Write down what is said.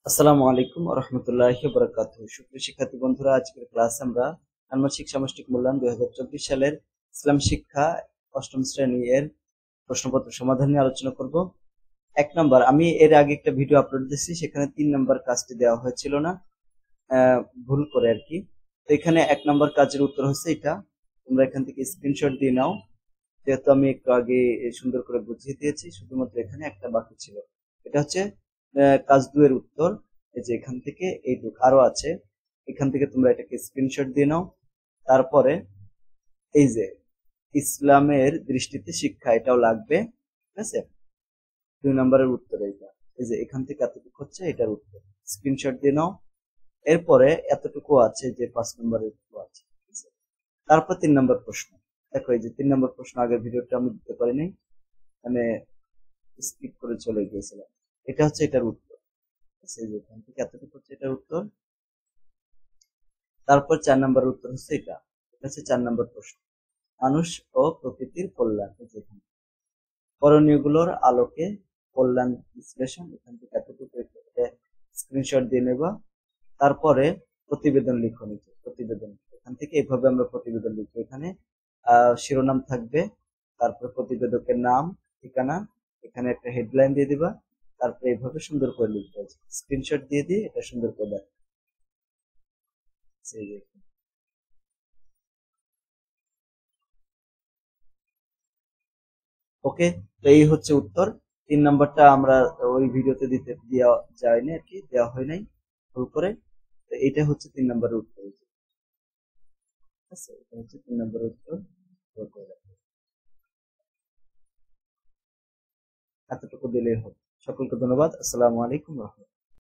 আসসালামু আলাইকুম ওয়া রাহমাতুল্লাহি ওয়া বারাকাতুহু। সুপ্রিয় শিক্ষার্থী বন্ধুরা, আজকের ক্লাসে আমরা ষান্মাসিক সামষ্টিক মূল্যায়ন 2024 সালের ইসলাম শিক্ষা অষ্টম শ্রেণী এর প্রশ্নপত্র সমাধান নিয়ে আলোচনা করব। 1 নাম্বার, আমি এর আগে একটা ভিডিও আপলোড দিয়েছি, সেখানে 3 নাম্বার কাজটি দেওয়া হয়েছিল না, ভুল করে আর কি। তো এখানে 1 নাম্বার কাজের উত্তর হচ্ছে এটা। তোমরা এখান থেকে স্ক্রিনশট দিয়ে নাও, যেহেতু আমি একটু আগে সুন্দর করে বুঝিয়ে দিয়েছি, শুধুমাত্র এখানে একটা বাকি ছিল। এটা হচ্ছে কাজ 2 এর উত্তর। এই যে এখান থেকে এইটুক আরো আছে, এখান থেকে তোমরা এটাকে স্ক্রিনশট দিয়ে নাও। তারপরে এই যে ইসলামের দৃষ্টিতে শিক্ষা, এটাও লাগবে, ঠিক আছে। 2 নম্বরের উত্তর এইটা। এই যে এখান থেকে এতটুকু হচ্ছে এটার উত্তর, স্ক্রিনশট দিয়ে নাও। এরপরে এতটুকু আছে যে 5 নম্বরের আছে, ঠিক আছে। তারপর 3 নম্বর প্রশ্ন। দেখো এই যে 3 নম্বর প্রশ্ন, আগের ভিডিওটা আমি দিতে পারিনি, মানে স্কিপ করে চলে গিয়েছিলাম। এটা হচ্ছে এটার উত্তর, এই যে এখান থেকে এতটুকু হচ্ছে এটার উত্তর। তারপর 4 নম্বর উত্তর হচ্ছে এটা। এটা হচ্ছে 4 নম্বর প্রশ্ন, মানুষ ও প্রকৃতির কল্যাণ। যেখানে করণীয়গুলোর আলোকে কল্যাণ বিশ্লেষণ, এখান থেকে এতটুকু স্ক্রিনশট দিয়ে নেবা। তারপরে প্রতিবেদন লিখো নিচে, প্রতিবেদন এখান থেকে এইভাবে আমরা প্রতিবেদন লিখবো। এখানে শিরোনাম থাকবে, তারপরে প্রতিবেদকের নাম, ঠিকানা, এখানে একটা হেডলাইন দিয়ে দিবা। তারপরে এইভাবে সুন্দর করে লিখতে হবে, স্ক্রিনশট দিয়ে দিয়ে এটা সুন্দর করে দেখ। ওকে, তো এই হচ্ছে উত্তর। 3 নাম্বারটা আমরা ওই ভিডিওতে দিতে দেওয়া যায়নি আর কি, দেওয়া হয় নাই ভুল করে। তো এইটা হচ্ছে 3 নাম্বারের উত্তর, ঠিক আছে। এটা হচ্ছে 3 নাম্বারের উত্তর। এতটুকু দিলেই হবে। সকলকে ধন্যবাদ। আসসালামু আলাইকুম।